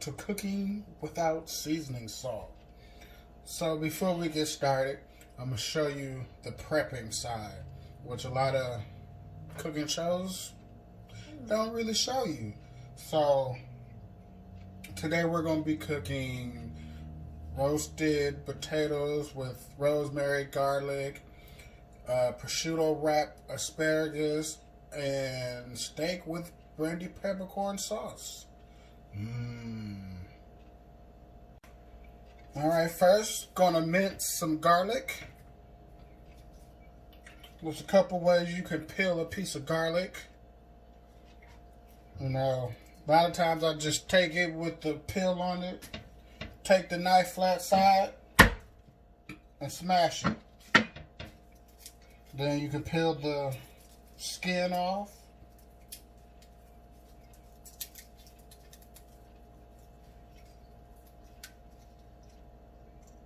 to cooking without seasoning salt. So before we get started, I'm going to show you the prepping side, which a lot of cooking shows don't really show you. So today we're going to be cooking roasted potatoes with rosemary, garlic, prosciutto wrapped asparagus, and steak with brandy peppercorn sauce. Alright, first, gonna mince some garlic. There's a couple ways you can peel a piece of garlic. You know, a lot of times I just take it with the peel on it, take the knife flat side, and smash it. Then you can peel the skin off.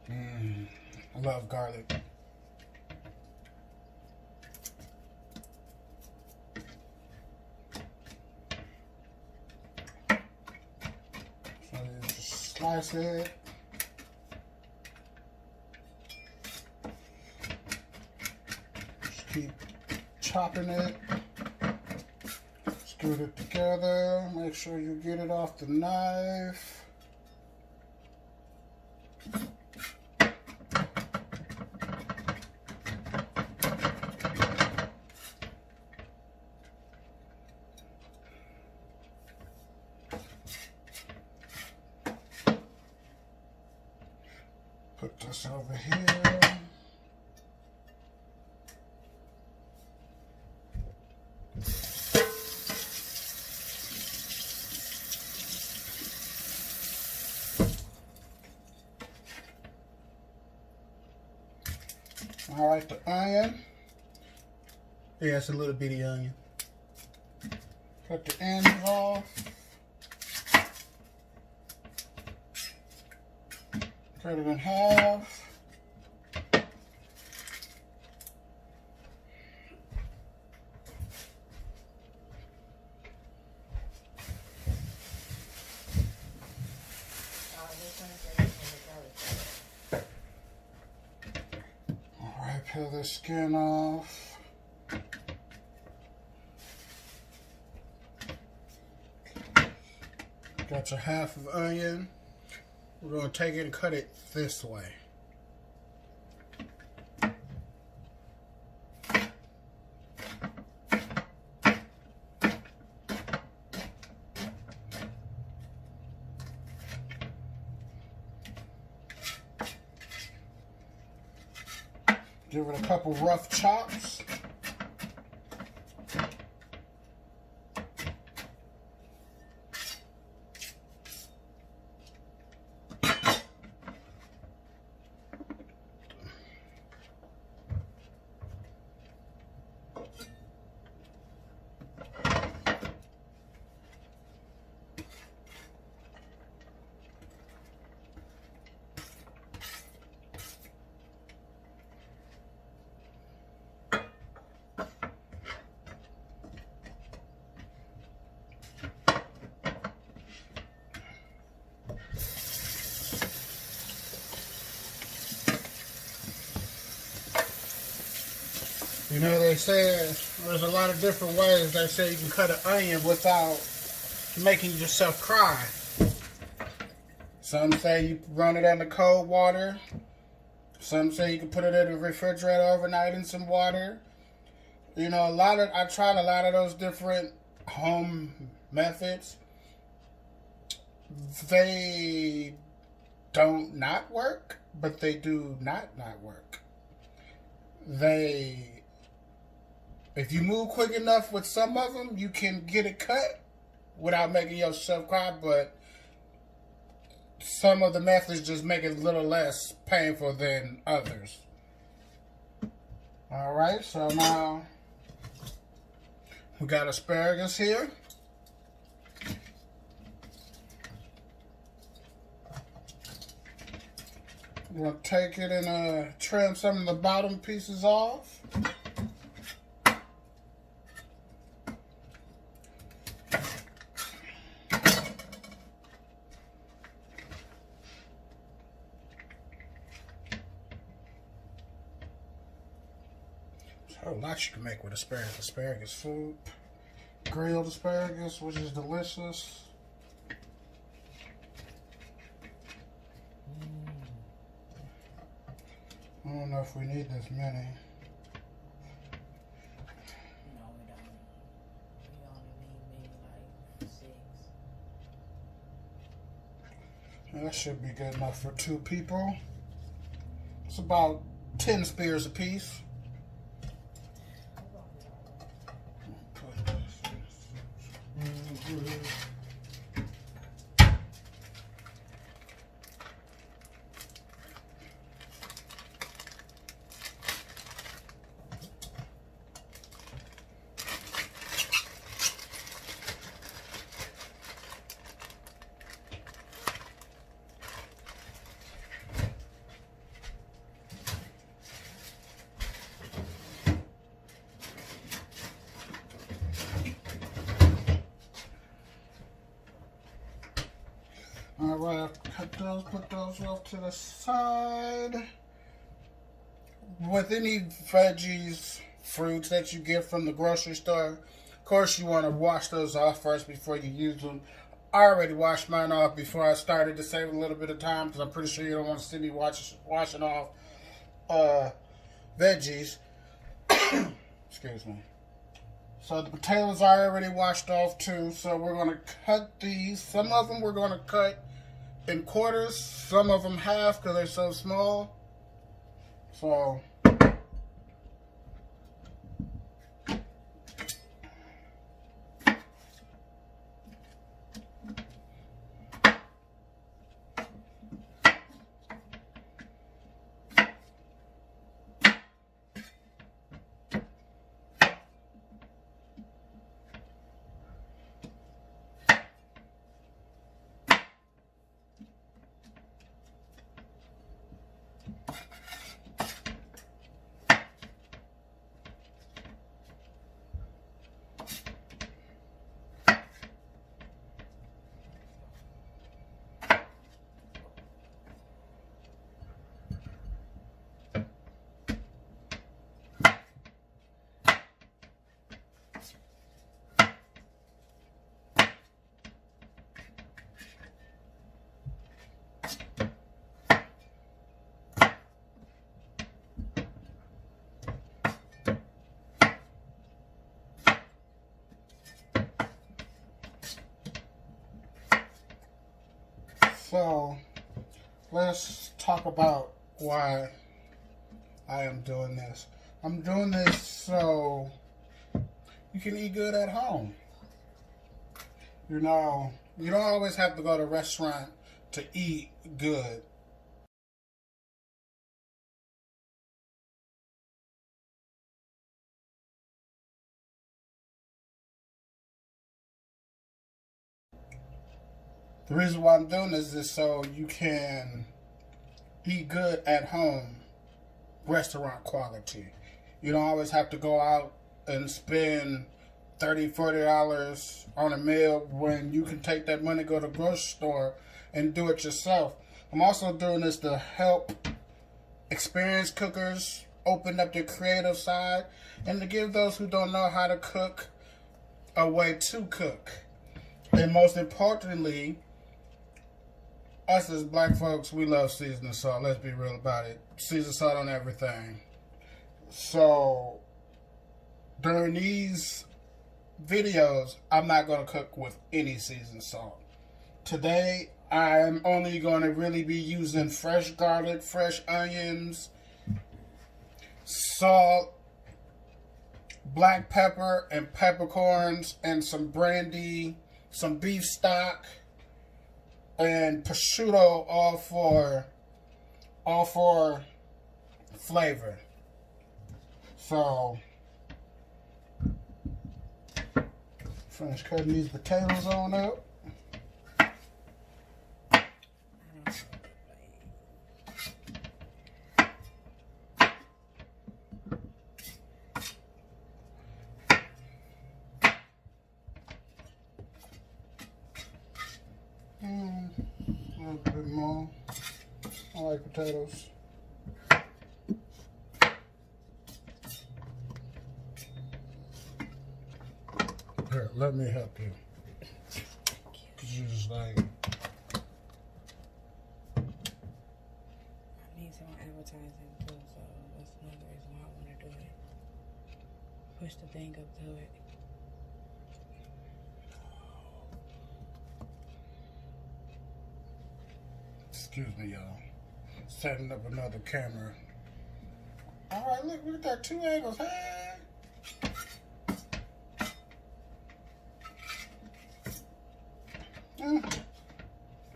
I love garlic. So you just slice it. Just keep chopping it. Scoot it together. Make sure you get it off the knife. Put this over here. All right, the onion. Yeah, it's a little bitty onion. Cut the ends off. Cut it in half. Alright, peel the skin off. Got your half of onion. We're going to take it and cut it this way. Give it a couple rough chops. You know, they say there's a lot of different ways they say you can cut an onion without making yourself cry. Some say you run it under cold water. Some say you can put it in the refrigerator overnight in some water. You know, I tried a lot of those different home methods. They don't not work, but they do not work. If you move quick enough with some of them, you can get it cut without making yourself cry, but some of the methods just make it a little less painful than others. Alright, so now we got asparagus here. We're going to take it and trim some of the bottom pieces off. A lot you can make with asparagus. Asparagus soup, grilled asparagus, which is delicious. I don't know if we need this many. No, we don't. We only need maybe like 6. That should be good enough for 2 people. It's about 10 spears apiece. Alright, I'll cut those, put those off to the side. With any veggies, fruits that you get from the grocery store, of course you want to wash those off first before you use them. I already washed mine off before I started to save a little bit of time because I'm pretty sure you don't want to see me washing off veggies. Excuse me. So the potatoes are already washed off too. So we're going to cut these. Some of them we're going to cut in quarters. Some of them half because they're so small. So let's talk about why I am doing this. I'm doing this so you can eat good at home. You know, you don't always have to go to a restaurant to eat good. The reason why I'm doing this is so you can eat good at home, restaurant quality. You don't always have to go out and spend $30, $40 on a meal when you can take that money, go to the grocery store, and do it yourself. I'm also doing this to help experienced cookers open up their creative side and to give those who don't know how to cook a way to cook. And most importantly, us as black folks, we love seasoning salt. Let's be real about it. Season salt on everything. So, during these videos, I'm not going to cook with any seasoned salt. Today, I'm only going to really be using fresh garlic, fresh onions, salt, black pepper, and peppercorns, and some brandy, some beef stock, and prosciutto, all for flavor. So, finish cutting these potatoes on up. A little bit more. I like potatoes. let me help you. Cause you're just like. I need some advertising too, so that's another reason why I want to do it. Push the thing up to it. Excuse me, y'all. Setting up another camera. All right, look, we got 2 angles. Hey.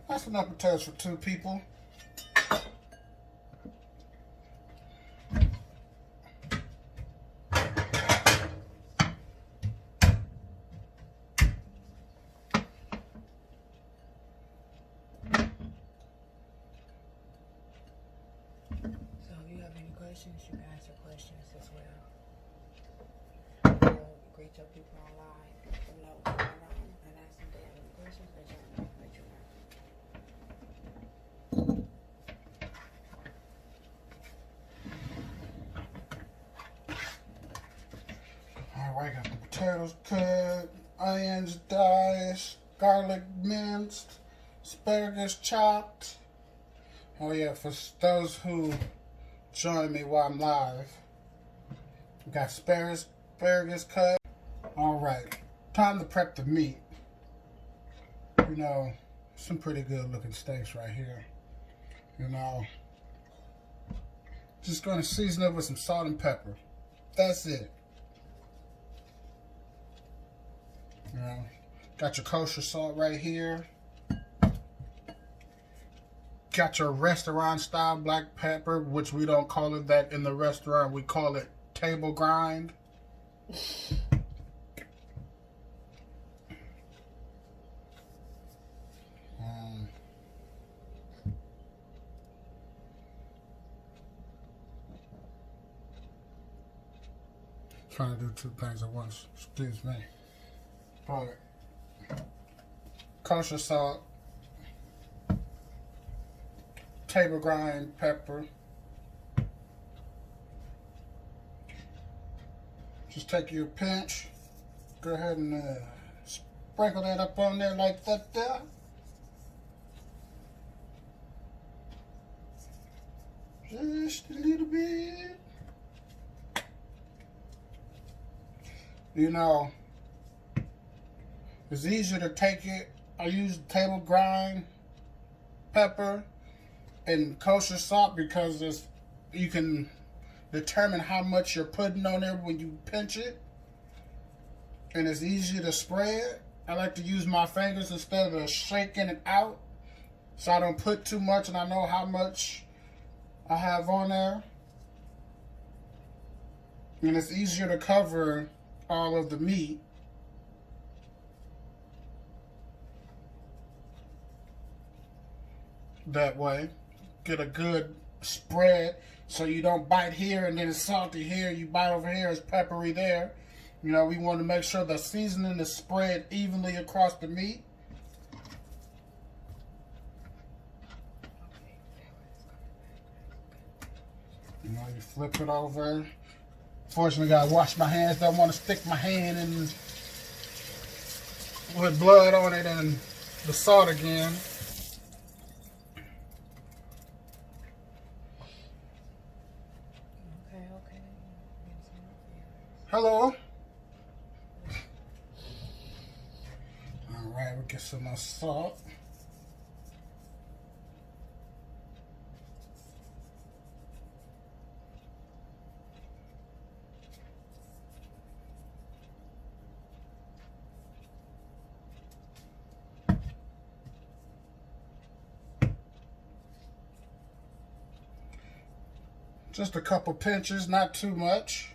That's enough potatoes for 2 people. Questions, you can answer questions as well. Greet your people online, let them know what's going on, and ask them if they have any questions, let you know. Alright, got the potatoes cut, onions diced, garlic minced, asparagus chopped. Oh yeah, for those who join me while I'm live. We got asparagus cut. Alright, time to prep the meat. You know, some pretty good looking steaks right here. You know, just gonna season it with some salt and pepper. That's it. You know, got your kosher salt right here. Got your restaurant style black pepper, which we don't call it that in the restaurant. We call it table grind. Trying to do 2 things at once. Excuse me. But kosher salt, table grind pepper. Just take your pinch. Go ahead and sprinkle that up on there like that there. Just a little bit. You know, it's easier to take it. I use table grind pepper and kosher salt because you can determine how much you're putting on there when you pinch it, and it's easier to spread. I like to use my fingers instead of shaking it out, so I don't put too much and I know how much I have on there, and it's easier to cover all of the meat. That way, get a good spread so you don't bite here and then it's salty here, you bite over here, it's peppery there. You know, we want to make sure the seasoning is spread evenly across the meat. You know, you flip it over. Fortunately, I gotta wash my hands. Don't want to stick my hand in with blood on it and the salt again. Okay. Hello. All right, we'll get some more salt. Just a couple pinches, not too much.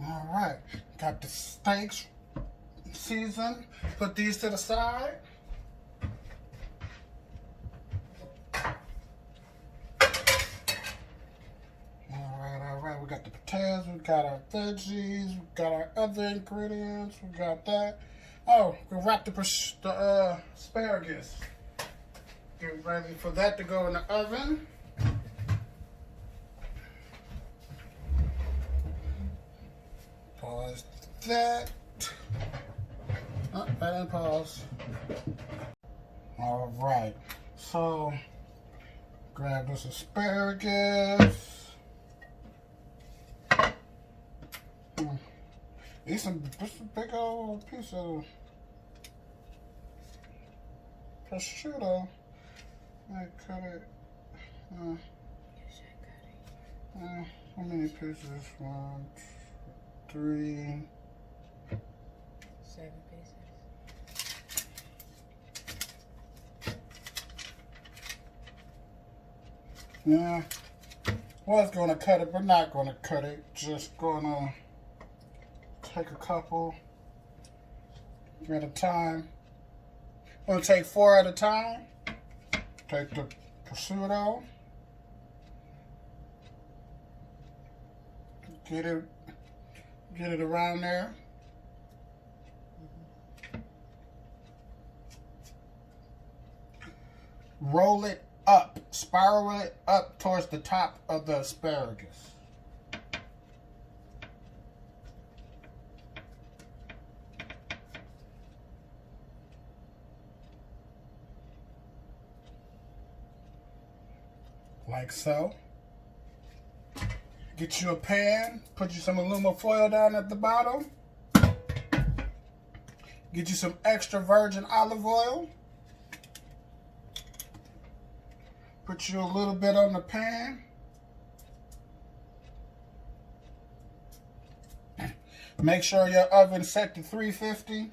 All right, got the steaks seasoned. Put these to the side. All right, we got the potatoes, we got our veggies, we got our other ingredients, we got that. Oh, we'll wrap the asparagus. Get ready for that to go in the oven. Pause that. Oh, that didn't pause. All right. So, grab this asparagus. This a big old piece of prosciutto. I cut it. How many pieces? 1, 3. 7 pieces. Yeah. Was gonna cut it, but not gonna cut it. Just gonna take a couple at a time. I'm gonna take 4 at a time. Take the prosciutto. Get it around there. Roll it up, spiral it up towards the top of the asparagus. Like so. Get you a pan, put you some aluminum foil down at the bottom. Get you some extra virgin olive oil. Put you a little bit on the pan. Make sure your oven's set to 350.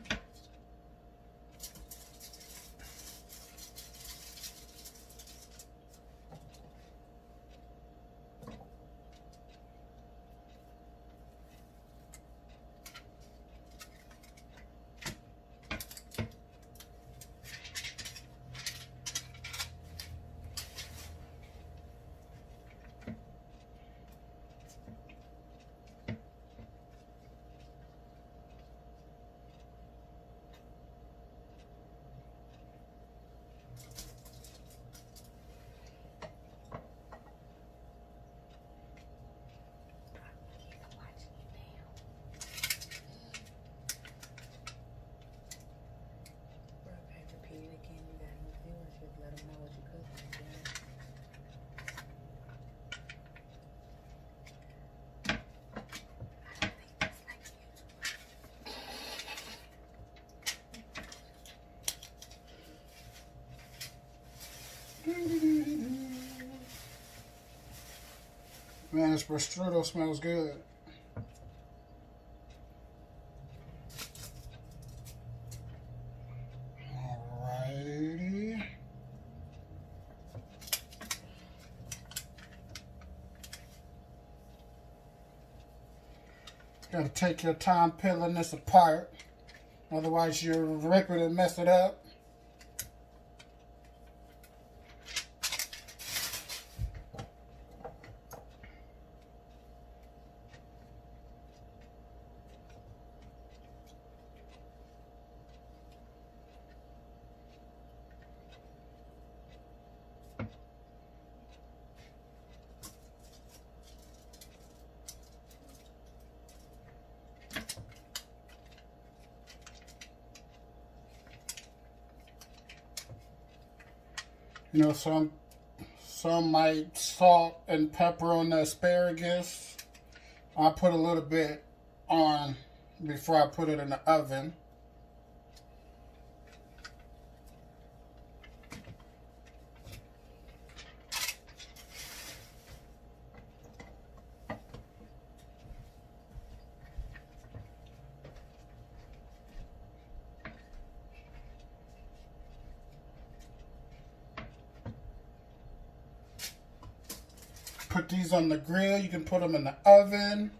Man, this prosciutto smells good. Alrighty. Gotta take your time peeling this apart. Otherwise you'll rip it and mess it up. You know, some might salt and pepper on the asparagus. I put a little bit on before I put it in the oven. Put these on the grill. You can put them in the oven.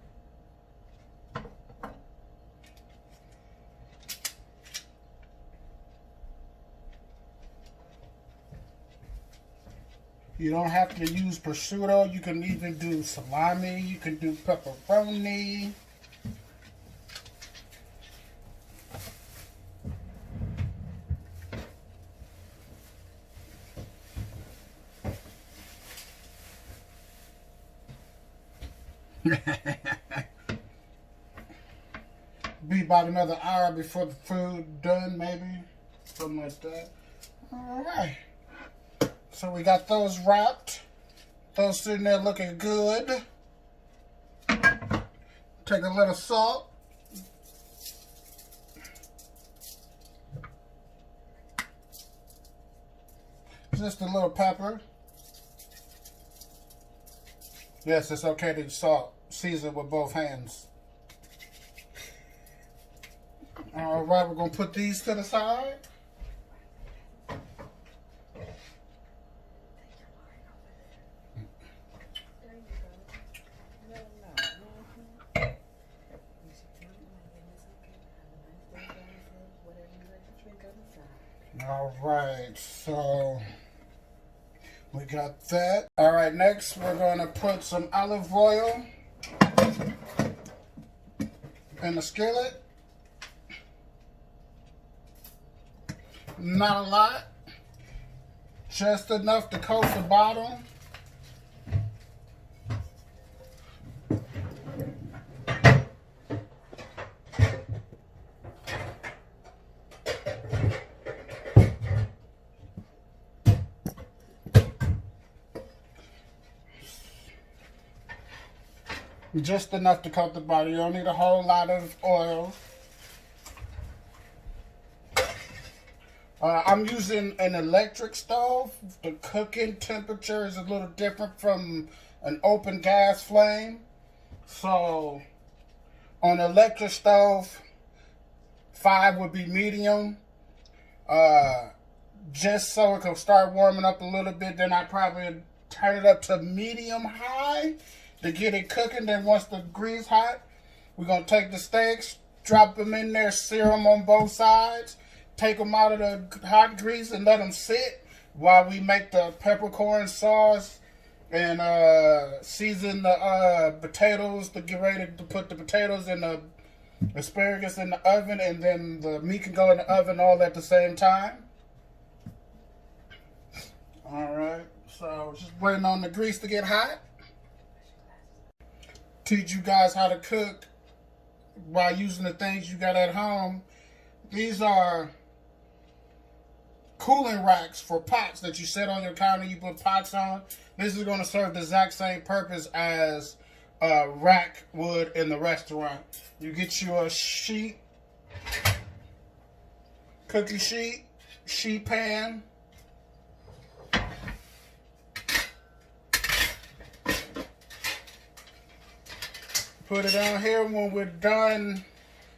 You don't have to use prosciutto. You can even do salami. You can do pepperoni. Be about another hour before the food done, maybe. Something like that. Alright. So we got those wrapped. Those sitting there looking good. Take a little salt. Just a little pepper. Yes, it's okay to salt. Season with both hands. Alright, we're going to put these to the side. Alright, so we got that. Alright, next we're going to put some olive oil in the skillet. Not a lot. Just enough to coat the bottom. Just enough to coat the bottom. You don't need a whole lot of oil. I'm using an electric stove. The cooking temperature is a little different from an open gas flame. So, on an electric stove, 5 would be medium. Just so it can start warming up a little bit, then I probably turn it up to medium high to get it cooking. Then once the grease hot, we're going to take the steaks, drop them in there, sear them on both sides, take them out of the hot grease and let them sit while we make the peppercorn sauce and season the potatoes to get ready to put the potatoes and the asparagus in the oven, and then the meat can go in the oven all at the same time. Alright, so just waiting on the grease to get hot. Teach you guys how to cook by using the things you got at home. These are cooling racks for pots that you set on your counter, you put pots on. This is going to serve the exact same purpose as a rack would in the restaurant. You get you a sheet, cookie sheet pan. Put it on here. When we're done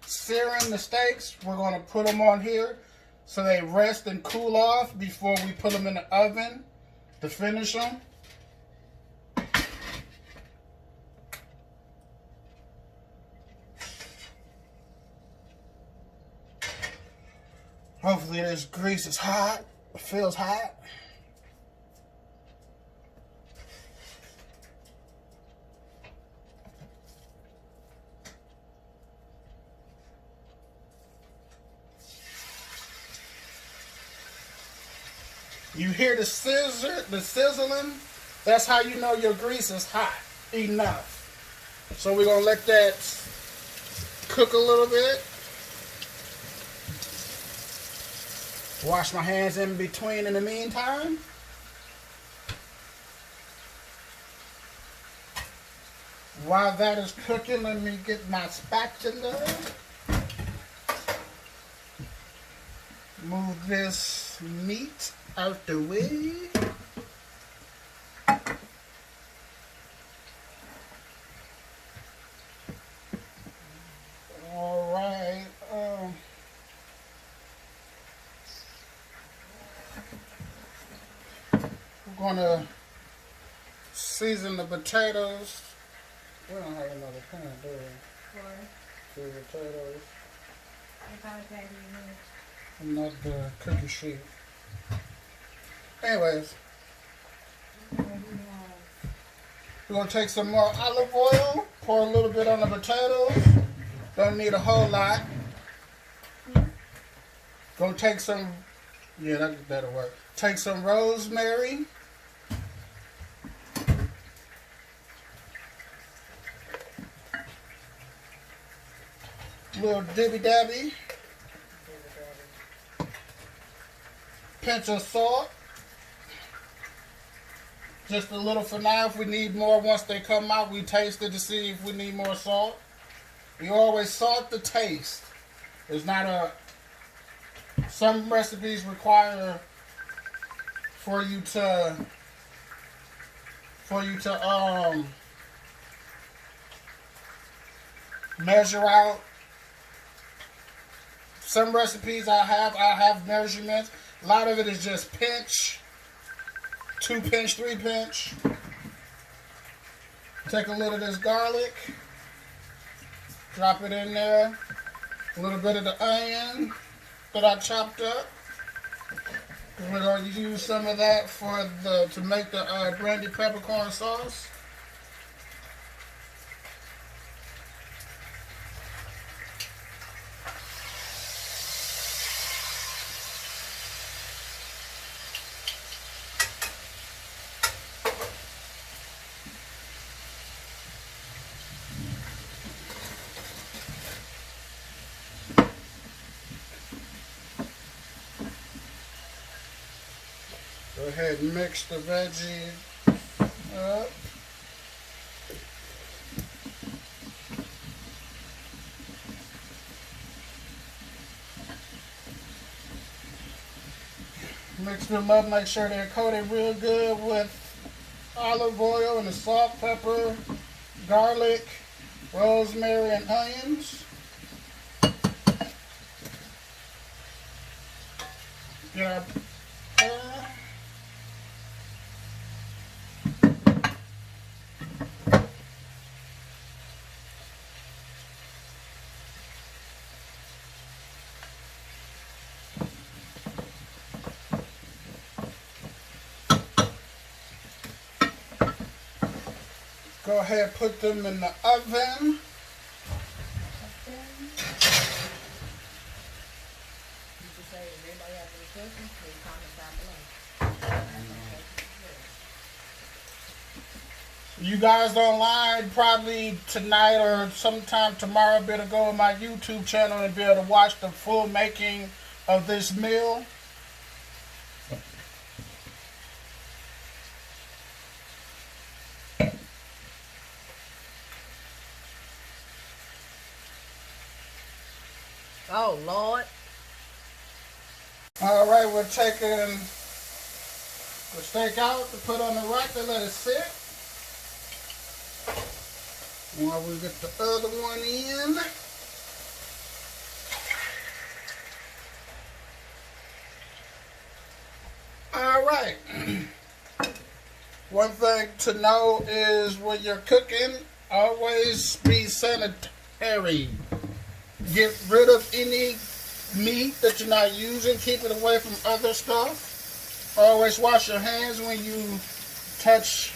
searing the steaks, we're going to put them on here so they rest and cool off before we put them in the oven to finish them. Hopefully this grease is hot. It feels hot. You hear the sizzling? That's how you know your grease is hot enough. So we're going to let that cook a little bit. Wash my hands in between in the meantime. While that is cooking, let me get my spatula. Move this meat out the way. All right. We're gonna season the potatoes. We don't have another pan, do we? For the potatoes. What kind of pan do you need? Not the cookie sheet. Anyways, we're going to take some more olive oil, pour a little bit on the potatoes. Don't need a whole lot. Going to take some, yeah, that'll work. Take some rosemary. Little dibby dabby. Pinch of salt. Just a little for now. If we need more once they come out, we taste it to see if we need more salt. We always salt the taste. It's not a... Some recipes require for you to measure out. Some recipes I have measurements. A lot of it is just pinch, 2 pinch, 3 pinch. Take a little of this garlic, drop it in there. A little bit of the onion that I chopped up. We're going to use some of that to make the brandy peppercorn sauce. Go ahead and mix the veggie up. Mix them up, make sure they're coated real good with olive oil and the salt, pepper, garlic, rosemary, and onions. Get our go ahead, put them in the oven. You guys online probably tonight or sometime tomorrow better go on my YouTube channel and be able to watch the full making of this meal. Oh, Lord. All right, we're taking the steak out to put on the rack and let it sit. While we get the other one in. All right. One thing to know is when you're cooking, always be sanitary. Get rid of any meat that you're not using. Keep it away from other stuff. Always wash your hands when you touch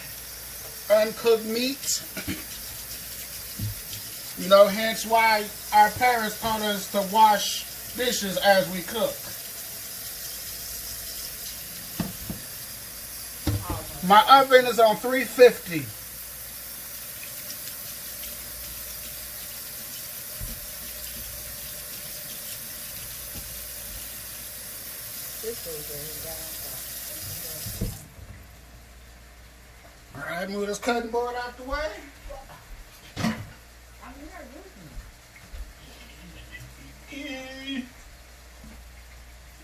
uncooked meat. You know, hence why our parents taught us to wash dishes as we cook. My oven is on 350. All right, move this cutting board out the way.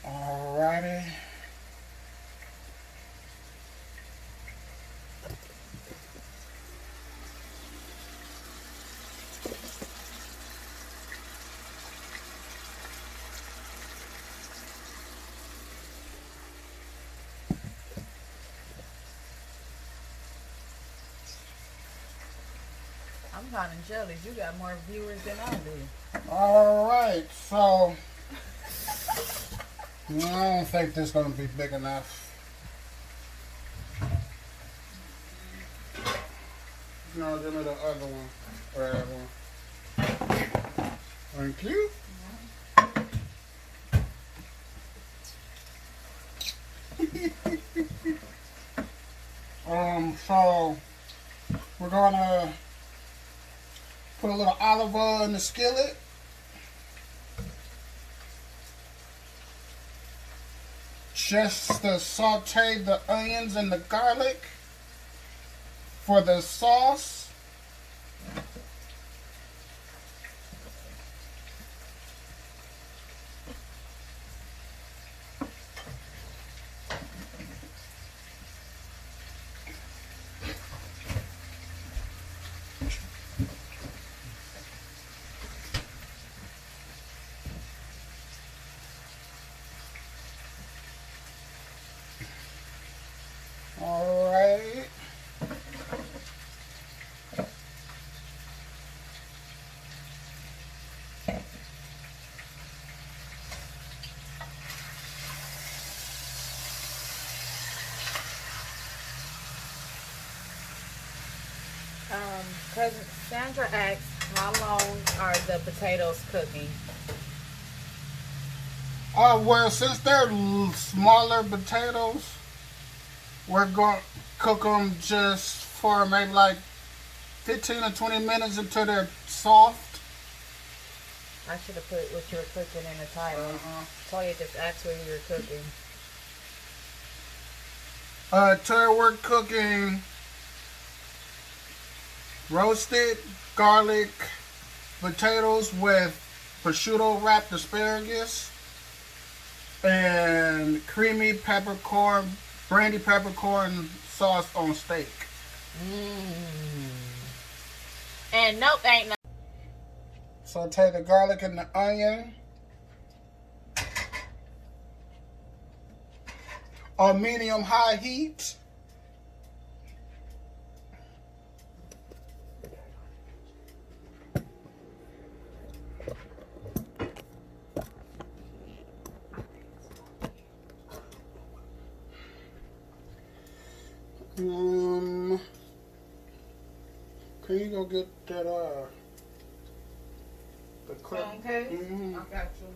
Alrighty. I'm kind of jealous. You got more viewers than I do. Alright, so I don't think this is going to be big enough. No, give me the other one. Or that one. Thank you. So we're gonna put a little olive oil in the skillet. just to saute the onions and the garlic for the sauce. All right. Cousin Sandra asked, how long are the potatoes cooking? Well, since they're smaller potatoes, we're going to cook them just for maybe like 15 or 20 minutes until they're soft. I should have put what you were cooking in the title. Toya just asked what you were cooking. Today we're cooking roasted garlic potatoes with prosciutto wrapped asparagus and creamy peppercorn, brandy peppercorn sauce on steak. And nope, ain't no. Saute the garlic and the onion. On medium-high heat. Can you go get that the clip? Okay, I got you.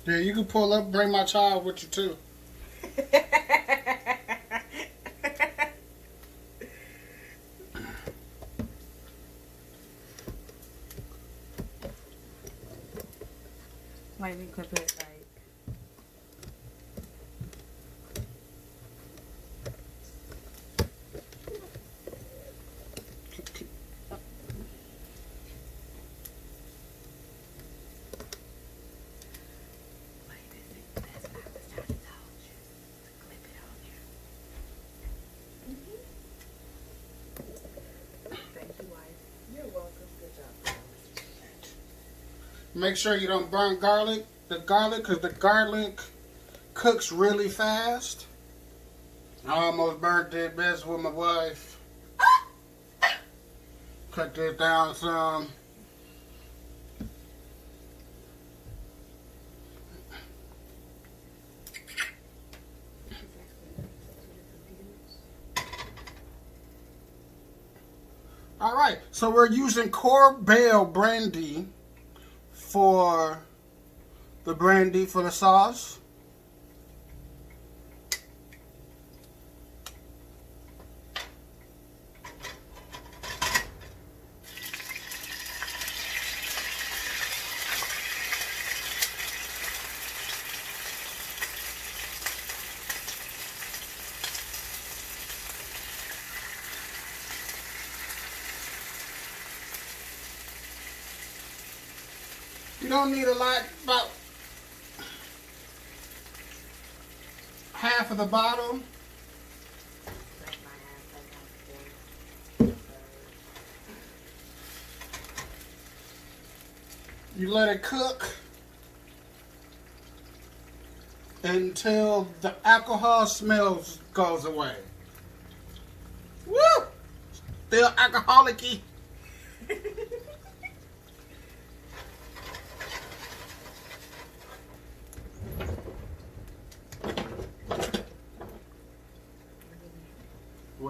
Yeah, you can pull up, bring my child with you too. Wait, we clip it like. Make sure you don't burn the garlic, because the garlic cooks really fast. I almost burnt that mess with my wife. Cut this down some. Alright, so we're using Corbel brandy for the sauce. You don't need a lot, about half of the bottle. You let it cook until the alcohol smells goes away. Woo! Still alcoholic-y.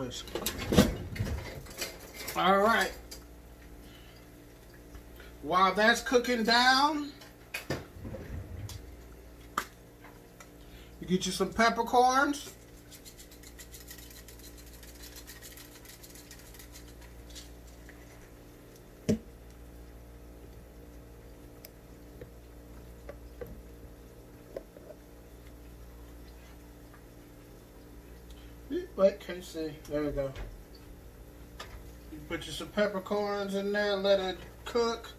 whisk. All right. While that's cooking down, you get you some peppercorns. Wait, can't see. There we go. You put you some peppercorns in there, let it cook.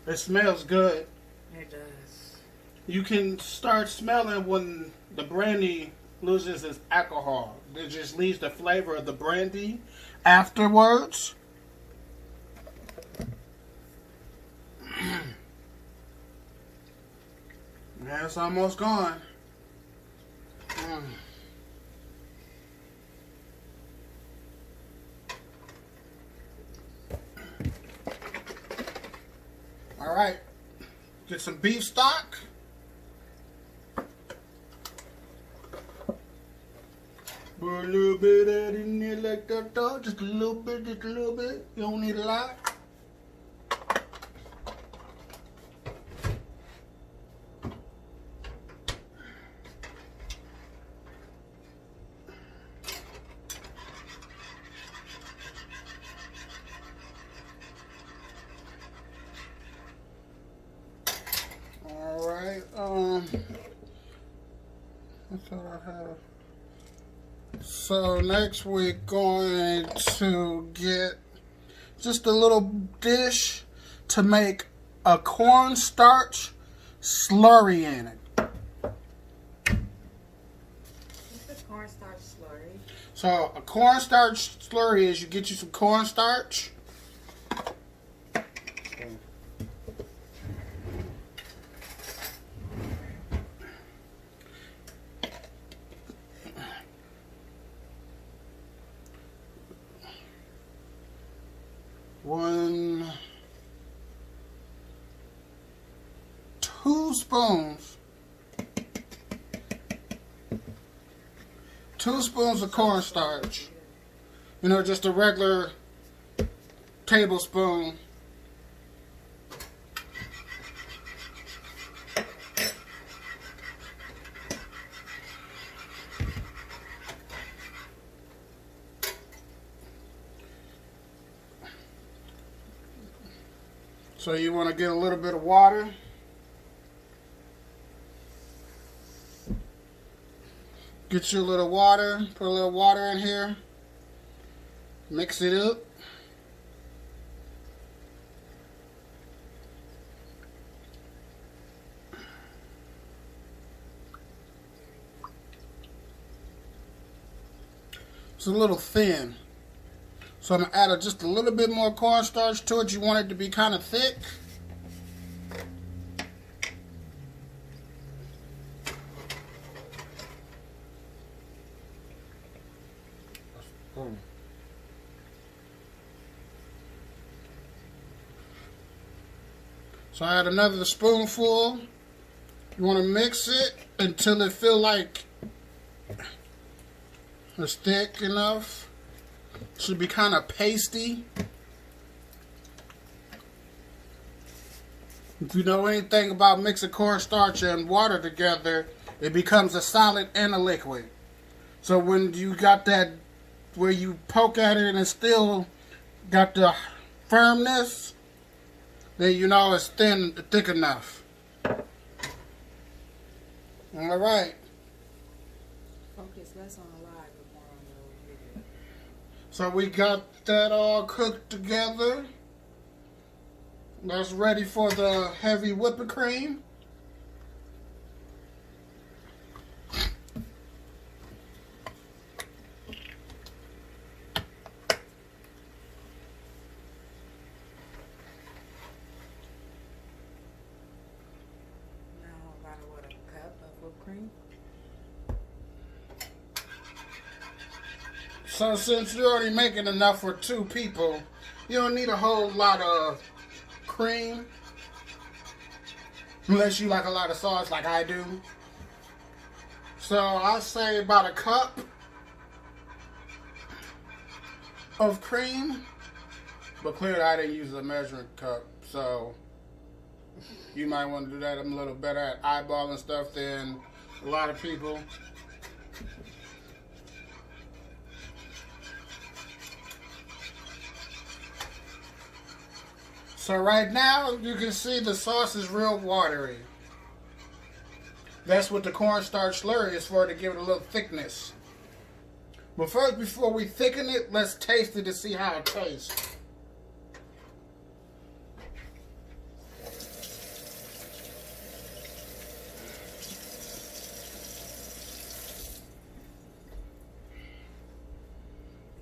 It smells good. It does. You can start smelling when the brandy loses its alcohol. It just leaves the flavor of the brandy afterwards. Yeah, it's almost gone. All right, get some beef stock. Put a little bit of that in there like that, though. Just a little bit, just a little bit. You don't need a lot. All right. That's all I have. So next we're going to get just a little dish to make a cornstarch slurry in it. What's a cornstarch slurry? So a cornstarch slurry is you get you some cornstarch. Two spoons of cornstarch. You know, just a regular tablespoon. So you want to get a little bit of water. Get you a little water, put a little water in here, mix it up. It's a little thin. So I'm going to add just a little bit more cornstarch to it. You want it to be kind of thick. So I add another spoonful. You want to mix it until it feel like it's thick enough. Should be kind of pasty. If you know anything about mixing cornstarch and water together, it becomes a solid and a liquid. So when you got that, where you poke at it and it's still got the firmness, then you know it's thick enough. All right. Focus less on the live but more on the video. So we got that all cooked together. That's ready for the heavy whipping cream. So since you're already making enough for 2 people, you don't need a whole lot of cream. Unless you like a lot of sauce like I do. So I'll say about a cup of cream. But clearly I didn't use a measuring cup. So you might want to do that. I'm a little better at eyeballing stuff than a lot of people. So right now, you can see the sauce is real watery. That's what the cornstarch slurry is for, to give it a little thickness. But first, before we thicken it, let's taste it to see how it tastes.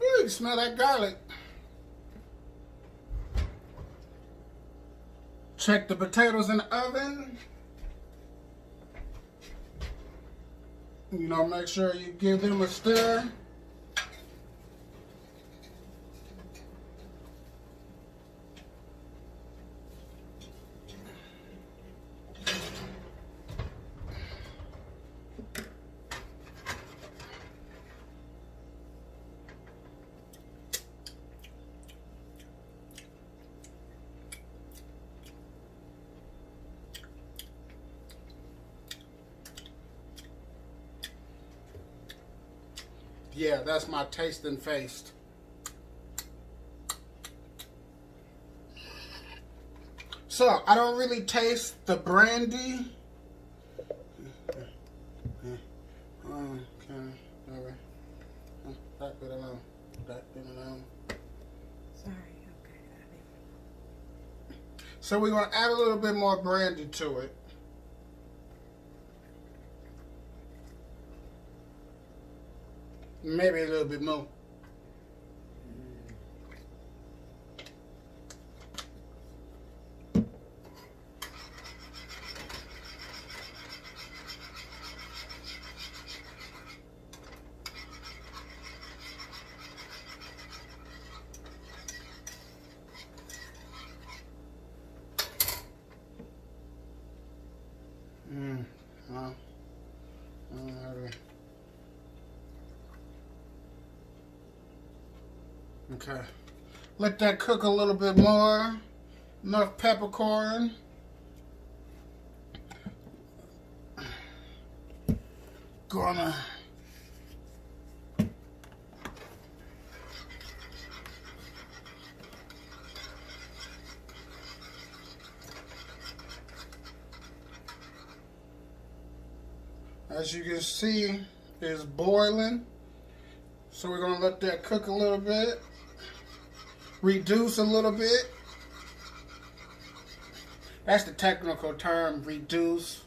Ooh, you can smell that garlic. Check the potatoes in the oven. You know, make sure you give them a stir. Yeah, that's my tasting face. So, I don't really taste the brandy. Okay, alright. That bit alone. That bit alone. Sorry, okay. So we're going to add a little bit more brandy to it. Maybe a little bit more. Okay. Let that cook a little bit more. Enough peppercorn. Gonna as you can see, it's boiling. So we're gonna let that cook a little bit. Reduce a little bit. That's the technical term, reduce.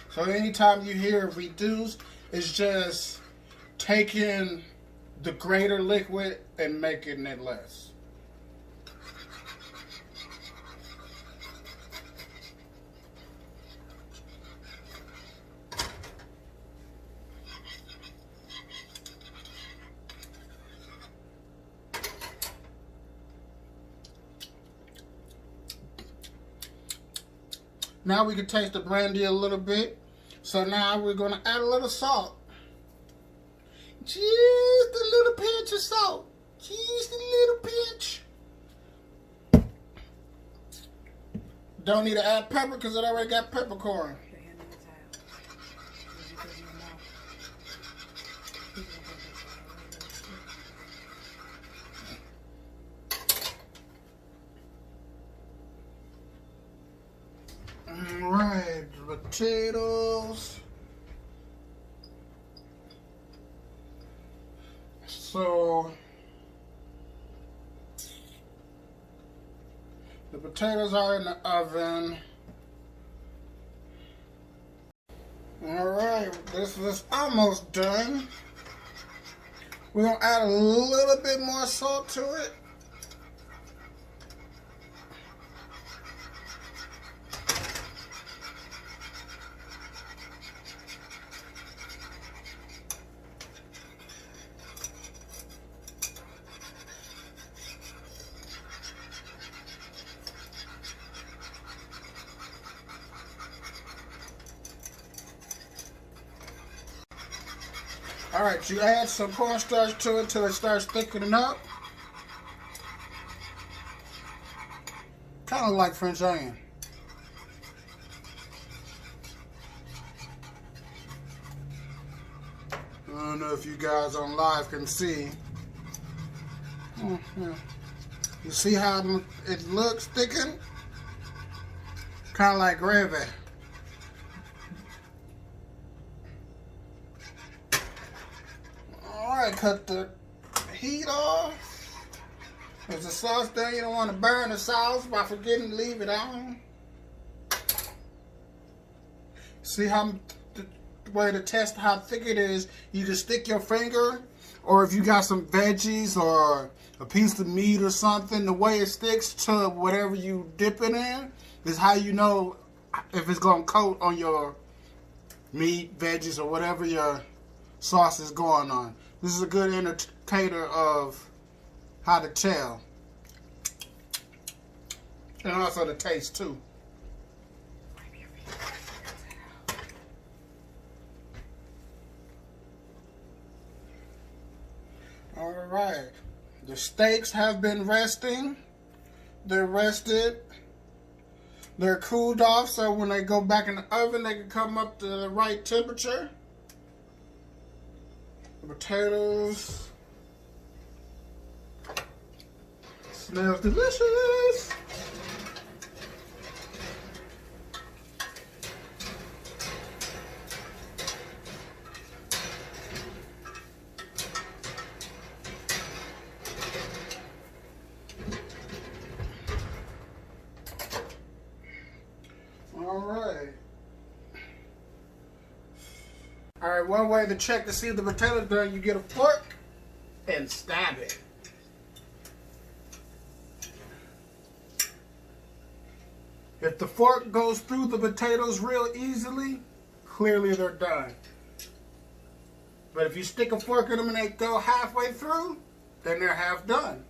So anytime you hear reduce, it's just taking the greater liquid and making it less. Now we can taste the brandy a little bit. So now we're going to add a little salt. Just a little pinch of salt. Just a little pinch. Don't need to add pepper because it already got peppercorn. Alright, potatoes. So the potatoes are in the oven. Alright, this is almost done. We're going to add a little bit more salt to it. Alright, you add some cornstarch to it until it starts thickening up. Kind of like French onion. I don't know if you guys on live can see. You see how it looks thickened? Kind of like gravy. Alright, cut the heat off. There's a sauce there. You don't want to burn the sauce by forgetting to leave it on. See how the way to test how thick it is, you just stick your finger, or if you got some veggies or a piece of meat or something, the way it sticks to whatever you dip it in is how you know if it's going to coat on your meat, veggies, or whatever your sauce is going on. This is a good indicator of how to tell. And also the taste too. Alright. The steaks have been resting. They're rested. They're cooled off so when they go back in the oven they can come up to the right temperature. The potatoes. Smells delicious. Alright, one way to check to see if the potatoes done, you get a fork and stab it. If the fork goes through the potatoes real easily, clearly they're done. But if you stick a fork in them and they go halfway through, then they're half done.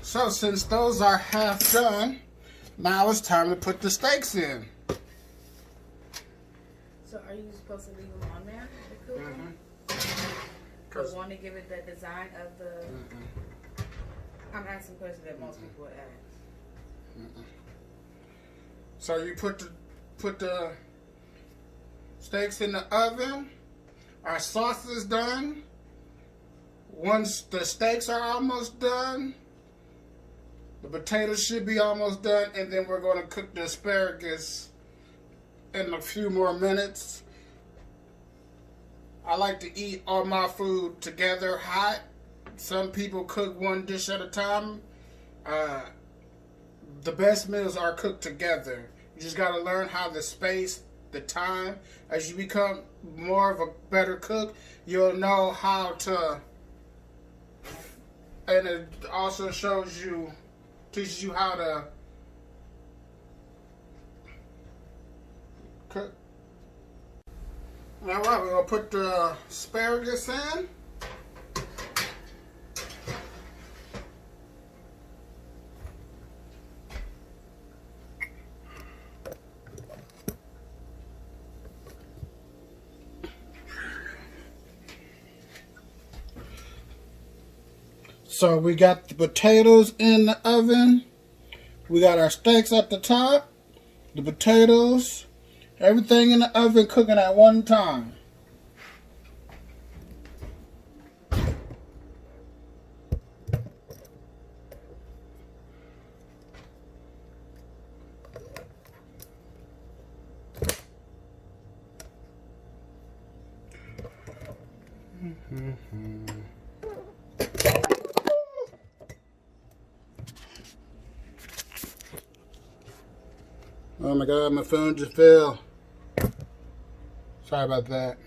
So since those are half done, now it's time to put the steaks in. So are you supposed to leave them on there? The cooking? Because want to give it the design of the... I'm asking questions that most people would ask. So you put the steaks in the oven. Our sauce is done. Once the steaks are almost done, the potatoes should be almost done, and then we're going to cook the asparagus in a few more minutes. I like to eat all my food together hot. Some people cook one dish at a time. The best meals are cooked together. You just got to learn how to space the time. As you become more of a better cook, you'll know how to, and it also teaches you how to cook. Alright, we're going to put the asparagus in. So we got the potatoes in the oven. We got our steaks at the top. The potatoes. Everything in the oven cooking at one time. Oh my God, my phone just fell. Sorry about that.